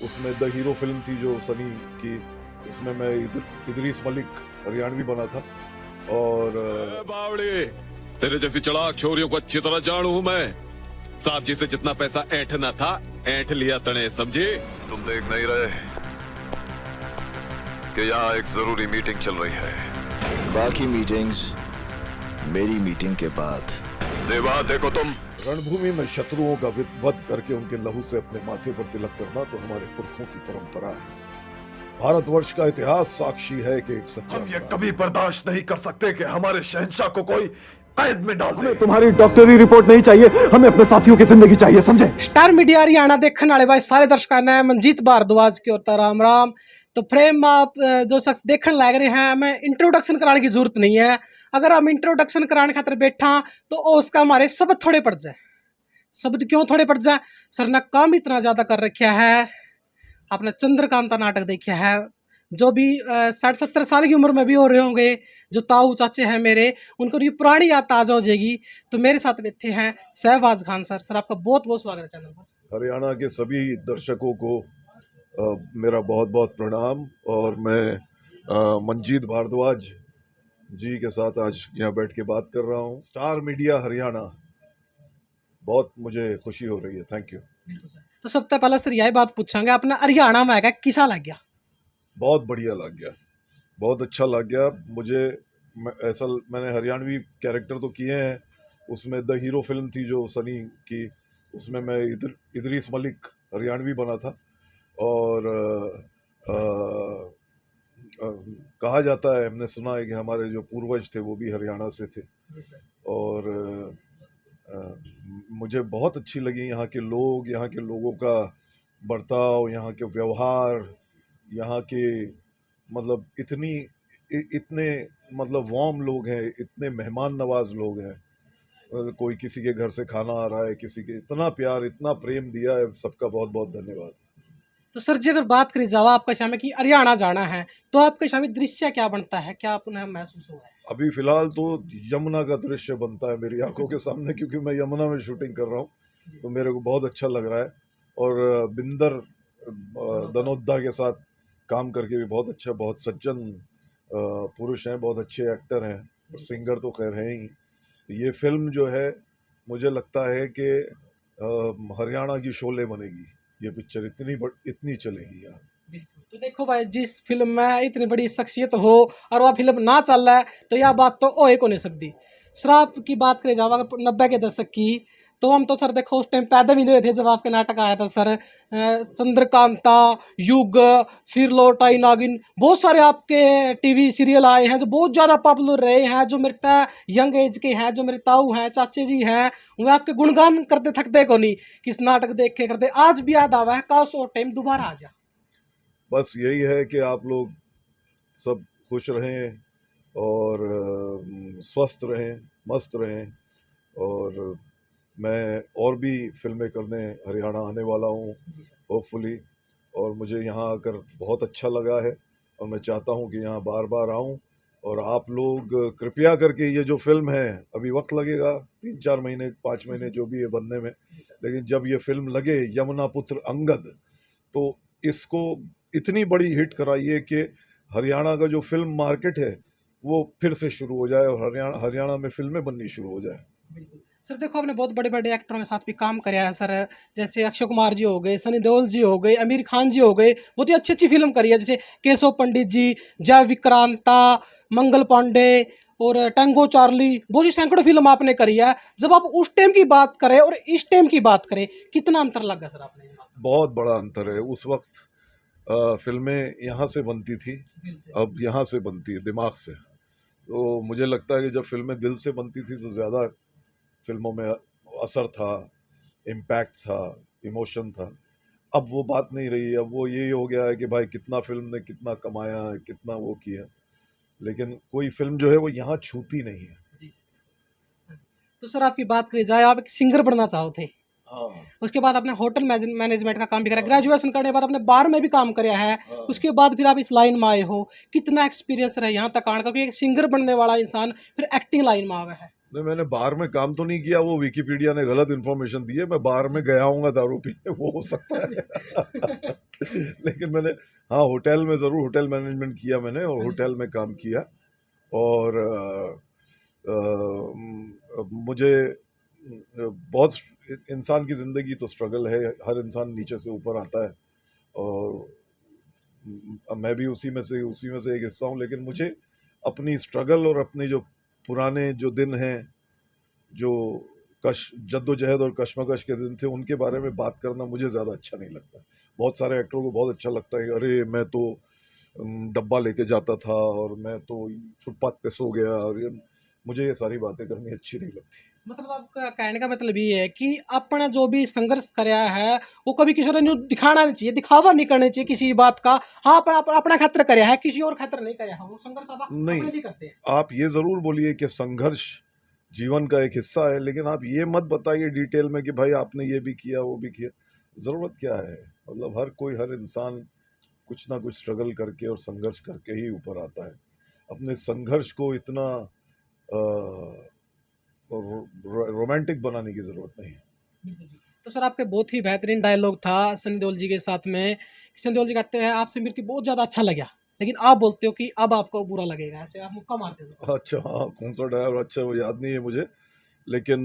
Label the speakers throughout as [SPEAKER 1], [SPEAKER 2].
[SPEAKER 1] उसमें the hero film थी जो सनी की, उसमें मैं इदरीस मलिक हरियाणवी बना था। और
[SPEAKER 2] बावड़ी, तेरे जैसी चलाक छोरियों को अच्छी तरह जानू हूं मैं। साहब जी से जितना पैसा ऐंठना था ऐंठ लिया तने, समझे?
[SPEAKER 3] तुम देख नहीं रहे कि यहाँ एक जरूरी मीटिंग चल रही है?
[SPEAKER 4] बाकी मीटिंग्स मेरी मीटिंग के बाद।
[SPEAKER 3] देवा देखो, तुम
[SPEAKER 1] रणभूमि में शत्रुओं का वध करके उनके लहू से अपने माथे पर तिलक करना तो हमारे पुरखों की परंपरा है। भारतवर्ष का इतिहास साक्षी है कि एक सच्चा
[SPEAKER 5] हम ये कभी बर्दाश्त नहीं कर सकते कि हमारे शहंशाह को कोई कैद में डाल दे।
[SPEAKER 6] हमें तुम्हारी डॉक्टरी रिपोर्ट नहीं चाहिए, हमें अपने साथियों की जिंदगी चाहिए, समझे?
[SPEAKER 7] स्टार मीडिया हरियाणा देखने वाले भाई सारे दर्शकों ने मनजीत भारद्वाज की ओर राम राम। तो फ्रेम आप जो शख्स देखने लग रहे हैं, हमें इंट्रोडक्शन कराने की जरूरत नहीं है। अगर हम इंट्रोडक्शन कराने खातिर बैठा तो उसका हमारे शब्द थोड़े पड़ जाए। शब्द क्यों थोड़े पड़ जाए? सर ने काम इतना ज़्यादा कर रखा है। आपने चंद्रकांता नाटक देखा है, जो भी 60-70 साल की उम्र में भी हो रहे होंगे, जो ताऊ चाचे हैं मेरे, उनको ये पुरानी याद ताज़ा हो जाएगी। तो मेरे साथ बैठे हैं शहबाज खान सर। सर आपका बहुत बहुत स्वागत है चैनल पर।
[SPEAKER 1] हरियाणा के सभी दर्शकों को मेरा बहुत बहुत प्रणाम। और मैं मनजीत भारद्वाज जी के साथ आज यहाँ बैठ के बात कर रहा हूँ। स्टार मीडिया हरियाणा, बहुत मुझे खुशी हो रही है। Thank you.
[SPEAKER 7] तो सबसे पहले सर यही बात पूछांगे, अपना हरियाणा में आएगा किसा लग गया?
[SPEAKER 1] बहुत बढ़िया लग गया, बहुत अच्छा लग गया मुझे। मैंने हरियाणवी कैरेक्टर तो किए हैं। उसमें द हीरो फिल्म थी जो सनी की, उसमें मैं इदरीस मलिक हरियाणवी बना था। और कहा जाता है, हमने सुना है कि हमारे जो पूर्वज थे वो भी हरियाणा से थे। और मुझे बहुत अच्छी लगी यहाँ के लोग, यहाँ के लोगों का बर्ताव, यहाँ के व्यवहार, यहाँ के मतलब इतने मतलब वार्म लोग हैं, इतने मेहमान नवाज लोग हैं। कोई किसी के घर से खाना आ रहा है, किसी के इतना प्यार, इतना प्रेम दिया है, सबका बहुत बहुत धन्यवाद।
[SPEAKER 7] तो सर जी अगर बात करी जावा आपका शाम की हरियाणा जाना है तो आपके शाम दृश्य क्या बनता है, क्या आपने महसूस हुआ है?
[SPEAKER 1] अभी फिलहाल तो यमुना का दृश्य बनता है मेरी आंखों के सामने, क्योंकि मैं यमुना में शूटिंग कर रहा हूँ, तो मेरे को बहुत अच्छा लग रहा है। और बिंदर दनोद्दा के साथ काम करके भी बहुत अच्छा, बहुत सज्जन पुरुष हैं, बहुत अच्छे एक्टर हैं, सिंगर तो खैर हैं ही। ये फिल्म जो है, मुझे लगता है कि हरियाणा की शोले बनेगी। ये पिक्चर इतनी चलेगी यहाँ।
[SPEAKER 7] तो देखो भाई, जिस फिल्म में इतनी बड़ी शख्सियत हो और वह फिल्म ना चल रहा है तो यह बात तो हो नहीं सकती। शराब की बात करें जावा 90 के दशक की, तो हम तो सर देखो उस टाइम पैदा भी नहीं हुए थे जब आपके नाटक आया था सर। चंद्रकांता, युग, फिर लौटाई नागिन, बहुत सारे आपके टीवी सीरियल आए हैं जो बहुत ज़्यादा पॉपुलर रहे हैं, जो मेरे यंग एज के हैं, जो मेरे ताऊ हैं, चाचे जी हैं, वो आपके गुणगान करते थकते को नहीं, किस नाटक देख के करते। आज भी याद आवा है, काश वो टाइम दोबारा आ जाए।
[SPEAKER 1] बस यही है कि आप लोग सब खुश रहें और स्वस्थ रहें, मस्त रहें। और मैं और भी फिल्में करने हरियाणा आने वाला हूँ होपफुली। और मुझे यहाँ आकर बहुत अच्छा लगा है और मैं चाहता हूँ कि यहाँ बार बार आऊँ। और आप लोग कृपया करके, ये जो फिल्म है अभी वक्त लगेगा 3-4 महीने 5 महीने जो भी है बनने में, लेकिन जब ये फिल्म लगे यमुना पुत्र अंगद, तो इसको इतनी बड़ी हिट कराइए कि हरियाणा का जो फिल्म मार्केट है वो फिर से शुरू हो जाए और हरियाणा में फिल्में बननी शुरू हो जाए।
[SPEAKER 7] सर देखो आपने बहुत बड़े बड़े एक्टरों के साथ भी काम किया है सर, जैसे अक्षय कुमार जी हो गए, सनी देओल जी हो गए, आमिर खान जी हो गए, बहुत ही अच्छी अच्छी फिल्म करी है, जैसे केशव पंडित जी, जय विक्रांता, मंगल पांडे और टैंगो चार्ली, बहुत ही सैकड़ों फिल्म आपने करी है। जब आप उस टाइम की बात करें और इस टाइम की बात करें, कितना अंतर लगा सर आपने?
[SPEAKER 1] बहुत बड़ा अंतर है। उस वक्त फिल्में यहाँ से बनती थी, अब यहाँ से बनती है दिमाग से। तो मुझे लगता है कि जब फिल्में दिल से बनती थी तो ज़्यादा फिल्मों में असर था, इम्पैक्ट था, इमोशन था। अब वो बात नहीं रही है। अब वो ये हो गया है कि भाई कितना फिल्म ने कितना कमाया है, कितना वो किया, लेकिन कोई फिल्म जो है वो यहाँ छूती नहीं है।
[SPEAKER 7] जी। तो सर आपकी बात करी जाए, आप एक सिंगर बनना चाहो थे, उसके बाद आपने होटल मैनेजमेंट का काम भी करा, ग्रेजुएशन करने के बाद आपने बार में भी काम किया है, उसके बाद फिर आप इस लाइन में आए हो। कितना एक्सपीरियंस रहा यहाँ तक आने का? क्योंकि एक सिंगर बनने वाला इंसान फिर एक्टिंग लाइन में आवे है।
[SPEAKER 1] नहीं, मैंने बार में काम तो नहीं किया, वो विकिपीडिया ने गलत इन्फॉर्मेशन दी है। मैं बार में गया हूँगा दारू पीने, वो हो सकता है। लेकिन मैंने, हाँ, होटल में ज़रूर होटल मैनेजमेंट किया मैंने, और होटल में काम किया। और मुझे बहुत, इंसान की ज़िंदगी तो स्ट्रगल है, हर इंसान नीचे से ऊपर आता है, और मैं भी उसी में से एक हिस्सा हूँ। लेकिन मुझे अपनी स्ट्रगल और अपने जो पुराने जो दिन हैं, जो जद्दोजहद और कशमकश के दिन थे, उनके बारे में बात करना मुझे ज़्यादा अच्छा नहीं लगता। बहुत सारे एक्टरों को बहुत अच्छा लगता है कि अरे मैं तो डब्बा लेके जाता था और मैं तो फुटपाथ पे सो गया, और मुझे ये सारी बातें करनी अच्छी नहीं लगती।
[SPEAKER 7] मतलब आपका कहने का मतलब ये है कि अपना जो भी संघर्ष कराया है वो कभी किसी को दिखाना नहीं चाहिए, दिखावा नहीं करना चाहिए किसी बात का। हाँ, अपना खातिर कराया है, किसी और खातिर नहीं कराया है, वो संघर्ष आप
[SPEAKER 1] नहीं,
[SPEAKER 7] अपने लिए करते हैं।
[SPEAKER 1] आप ये ज़रूर बोलिए कि संघर्ष जीवन का एक हिस्सा है, लेकिन आप ये मत बताइए डिटेल में कि भाई आपने ये भी किया, वो भी किया। ज़रूरत क्या है? मतलब हर इंसान कुछ ना कुछ स्ट्रगल करके और संघर्ष करके ही ऊपर आता है। अपने संघर्ष को इतना रोमांटिक बनाने की ज़रूरत नहीं है।
[SPEAKER 7] बिल्कुल जी। तो सर आपके बहुत ही बेहतरीन डायलॉग था सनी देओल जी के साथ में। सनी देओल जी कहते हैं आपसे मिलके बहुत ज़्यादा अच्छा लगा, लेकिन आप बोलते हो कि अब आपको बुरा लगेगा, ऐसे आप मुक्का मारते हो।
[SPEAKER 1] अच्छा, हाँ, कौन सा डायलॉग, अच्छा वो याद नहीं है मुझे, लेकिन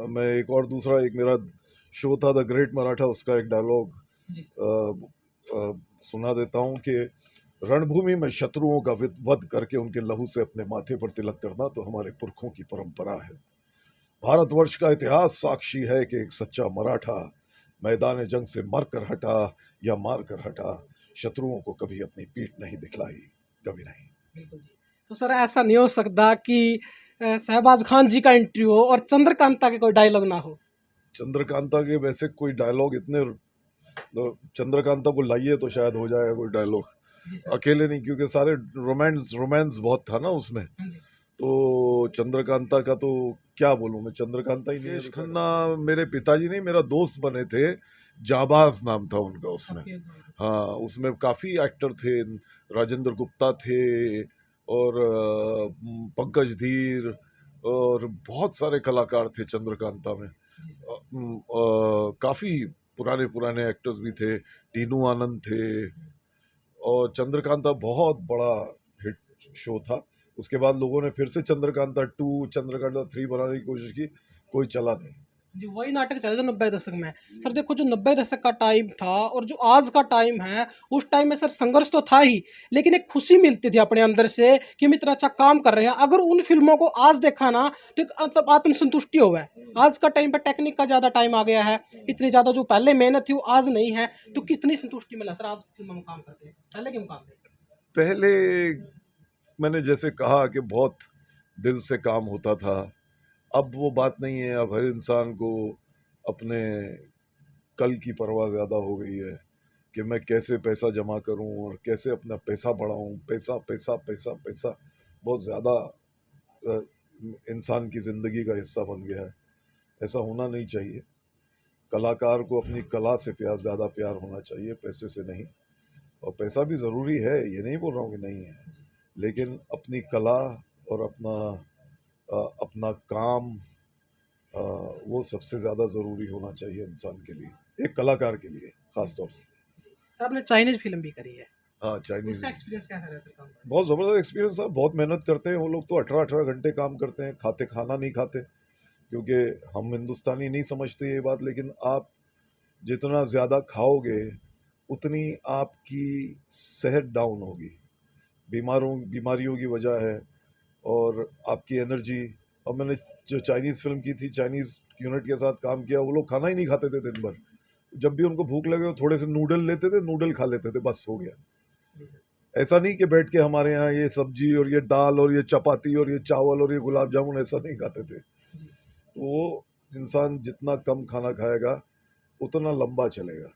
[SPEAKER 1] मैं एक मेरा शो था द ग्रेट मराठा, उसका एक डायलॉग
[SPEAKER 7] जी।
[SPEAKER 1] सुना देता हूँ कि रणभूमि में शत्रुओं का वध करके उनके लहू से अपने माथे पर तिलक करना तो हमारे पुरखों की परंपरा है। भारतवर्ष का इतिहास साक्षी है कि एक सच्चा मराठा मैदान जंग से मर कर हटा या मार कर हटा, शत्रुओं को कभी अपनी पीठ नहीं दिखलाई, कभी नहीं।
[SPEAKER 7] बिल्कुल जी। तो सर ऐसा नहीं हो सकता कि शहबाज खान जी का इंटरव्यू हो और चंद्रकांता के कोई डायलॉग ना हो?
[SPEAKER 1] चंद्रकांता के वैसे कोई डायलॉग इतने, तो चंद्रकांता को लाइए तो शायद हो जाएगा कोई डायलॉग,
[SPEAKER 7] जी सर।
[SPEAKER 1] अकेले नहीं, क्योंकि सारे रोमांस बहुत था ना उसमें।
[SPEAKER 7] हाँ जी।
[SPEAKER 1] तो चंद्रकांता का तो क्या बोलूं मैं, चंद्रकांता ही नहीं। राजेश खन्ना मेरे पिताजी नहीं, मेरा दोस्त बने थे, जाबाज नाम था उनका उसमें। हाँ, उसमें काफ़ी एक्टर थे, राजेंद्र गुप्ता थे, और पंकज धीर, और बहुत सारे कलाकार थे चंद्रकांता में। काफ़ी पुराने पुराने एक्टर्स भी थे, टीनू आनंद थे, और चंद्रकांता बहुत बड़ा हिट शो था। उसके बाद लोगों ने फिर से चंद्रकांता 2, चंद्रकांता 3 बनाने की कोशिश की, कोई चला नहीं।
[SPEAKER 7] जी, वही नाटक चला जो 90 दशक में। सर देखो जो 90 दशक का टाइम था और जो आज का टाइम है, उस टाइम में सर संघर्ष तो था ही, लेकिन एक खुशी मिलती थी अपने अंदर से कि हम इतना अच्छा काम कर रहे हैं। अगर उन फ़िल्मों को आज देखा ना तो एक मतलब आत्मसंतुष्टि हुआ है। आज का टाइम पे टेक्निक का ज़्यादा टाइम आ गया है, इतनी ज़्यादा जो पहले मेहनत थी वो आज नहीं है, तो कितनी संतुष्टि मिला सर आज फ़िल्मों में काम करके, पहले के मुकाबले?
[SPEAKER 1] पहले मैंने जैसे कहा कि बहुत दिल से काम होता था, अब वो बात नहीं है। अब हर इंसान को अपने कल की परवाह ज़्यादा हो गई है कि मैं कैसे पैसा जमा करूं और कैसे अपना पैसा बढ़ाऊं। पैसा पैसा पैसा पैसा बहुत ज़्यादा इंसान की ज़िंदगी का हिस्सा बन गया है। ऐसा होना नहीं चाहिए। कलाकार को अपनी कला से ज़्यादा प्यार होना चाहिए, पैसे से नहीं। और पैसा भी ज़रूरी है, ये नहीं बोल रहा हूँ कि नहीं है, लेकिन अपनी कला और अपना काम, वो सबसे ज़्यादा ज़रूरी होना चाहिए इंसान के लिए, एक कलाकार के लिए ख़ास तौर से।
[SPEAKER 7] सर आपने चाइनीज़ फ़िल्म भी करी है,
[SPEAKER 1] हाँ, चाइनीज़
[SPEAKER 7] उसका एक्सपीरियंस कैसा रहा सर काम का?
[SPEAKER 1] बहुत ज़बरदस्त एक्सपीरियंस था। बहुत मेहनत करते हैं वो लोग, तो 18-18 घंटे काम करते हैं, खाना नहीं खाते, क्योंकि हम हिंदुस्तानी नहीं समझते ये बात, लेकिन आप जितना ज़्यादा खाओगे उतनी आपकी सेहत डाउन होगी, बीमारियों की वजह है, और आपकी एनर्जी। और मैंने जो चाइनीज़ फ़िल्म की थी, चाइनीज़ यूनिट के साथ काम किया, वो लोग खाना ही नहीं खाते थे दिन भर। जब भी उनको भूख लगे वो थोड़े से नूडल लेते थे, नूडल खा लेते थे, बस हो गया। ऐसा नहीं कि बैठ के हमारे यहाँ ये सब्जी और ये दाल और ये चपाती और ये चावल और ये गुलाब जामुन, ऐसा नहीं खाते थे। तो वो इंसान जितना कम खाना खाएगा उतना लंबा चलेगा।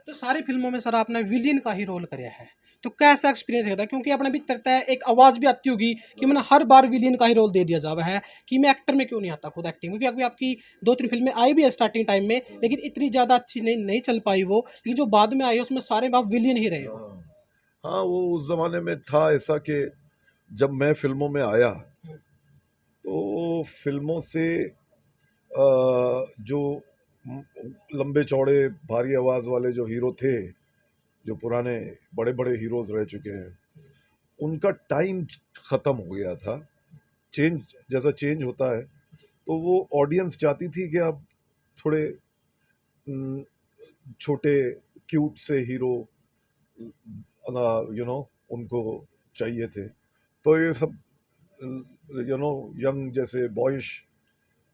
[SPEAKER 7] तो सारी फिल्मों में सर आपने विलेन का ही रोल कराया है, तो कैसा एक्सपीरियंस रहता है? क्योंकि अपने भी तरता है एक आवाज़ भी आती होगी कि मैंने हर बार विलेन का ही रोल दे दिया जावा है कि मैं एक्टर में क्यों नहीं आता खुद एक्टिंग, क्योंकि अभी आपकी 2-3 फिल्में आई भी है स्टार्टिंग टाइम में, लेकिन इतनी ज़्यादा अच्छी नहीं चल पाई वो, लेकिन जो बाद में आई है उसमें सारे में आप विलेन ही रहे हो।
[SPEAKER 1] हाँ, वो उस ज़माने में था ऐसा कि जब मैं फिल्मों में आया तो फिल्मों से जो लंबे चौड़े भारी आवाज़ वाले जो हीरो थे जो पुराने बड़े बड़े हीरोज रह चुके हैं, उनका टाइम ख़त्म हो गया था। चेंज जैसा चेंज होता है, तो वो ऑडियंस चाहती थी कि आप थोड़े छोटे क्यूट से हीरो उनको चाहिए थे। तो ये सब यंग जैसे बॉयश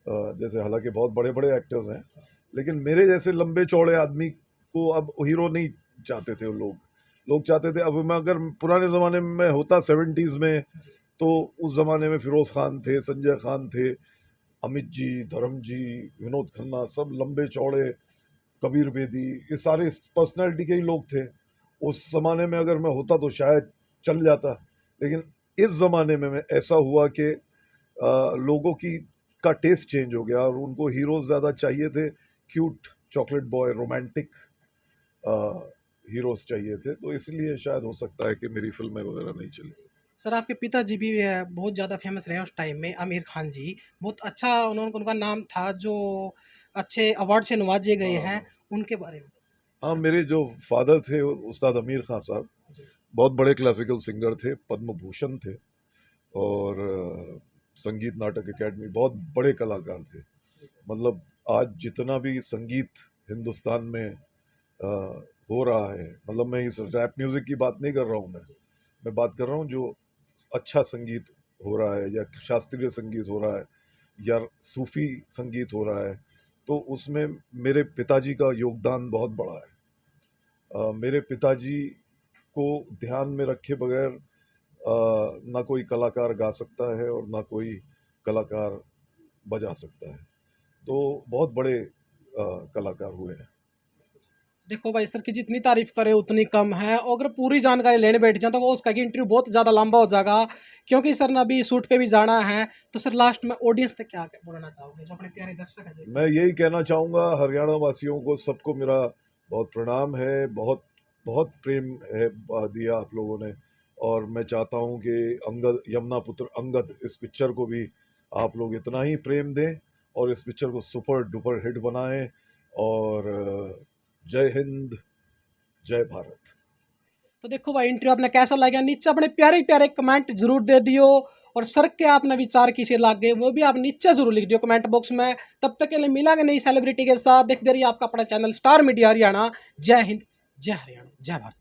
[SPEAKER 1] जैसे, हालांकि बहुत बड़े बड़े एक्टर्स हैं, लेकिन मेरे जैसे लंबे चौड़े आदमी को अब हीरो नहीं चाहते थे। लोग चाहते थे। अब मैं अगर पुराने ज़माने में होता 70s में, तो उस ज़माने में फिरोज़ खान थे, संजय खान थे, अमित जी, धर्म जी, विनोद खन्ना, सब लंबे चौड़े, कबीर बेदी, ये सारे पर्सनैलिटी के ही लोग थे। उस ज़माने में अगर मैं होता तो शायद चल जाता, लेकिन इस ज़माने में ऐसा हुआ कि लोगों का टेस्ट चेंज हो गया और उनको हीरोज़ ज़्यादा चाहिए थे, cute chocolate boy, romantic heroes चाहिए थे। तो इसलिए शायद हो सकता है कि मेरी फिल्में वगैरह नहीं चली।
[SPEAKER 7] सर आपके पिताजी भी बहुत ज़्यादा फेमस रहे उस टाइम में, आमिर खान जी बहुत अच्छा उनका नाम था, जो अच्छे अवार्ड से नवाजे गए हैं, उनके बारे में।
[SPEAKER 1] हाँ, मेरे जो फादर थे उस्ताद आमिर खान साहब, बहुत बड़े क्लासिकल सिंगर थे, पद्म भूषण थे और संगीत नाटक एकेडमी, बहुत बड़े कलाकार थे। मतलब आज जितना भी संगीत हिंदुस्तान में हो रहा है, मतलब मैं इस रैप म्यूज़िक की बात नहीं कर रहा हूँ, मैं बात कर रहा हूँ जो अच्छा संगीत हो रहा है, या शास्त्रीय संगीत हो रहा है, या सूफी संगीत हो रहा है, तो उसमें मेरे पिताजी का योगदान बहुत बड़ा है। मेरे पिताजी को ध्यान में रखे बगैर ना कोई कलाकार गा सकता है और ना कोई कलाकार बजा सकता है। तो बहुत बड़े कलाकार हुए हैं।
[SPEAKER 7] देखो भाई, सर की जितनी तारीफ करे उतनी कम है, और अगर पूरी जानकारी लेने बैठ जाए तो उसका इंटरव्यू बहुत ज़्यादा लंबा हो जाएगा, क्योंकि सर ने अभी शूट पे भी जाना है। तो सर लास्ट में ऑडियंस तक क्या बोलना चाहोगे, जो अपने प्यारे दर्शक हैं?
[SPEAKER 1] मैं यही कहना चाहूँगा हरियाणा वासियों को, सबको मेरा बहुत प्रणाम है, बहुत बहुत प्रेम है दिया आप लोगों ने, और मैं चाहता हूँ कि अंगद, यमुना पुत्र अंगद, इस पिक्चर को भी आप लोग इतना ही प्रेम दें और इस पिक्चर को सुपर डुपर हिट बनाएं। और जय हिंद, जय भारत।
[SPEAKER 7] तो देखो भाई, इंटरव्यू आपने कैसा लगा, नीचे अपने प्यारे प्यारे कमेंट जरूर दे दियो, और सर के आपने विचार किसे लागे वो भी आप नीचे जरूर लिख दियो कमेंट बॉक्स में। तब तक के लिए मिलांगे नई सेलिब्रिटी के साथ। देखते रहिए आपका अपना चैनल स्टार मीडिया हरियाणा। जय हिंद, जय हरियाणा, जय भारत।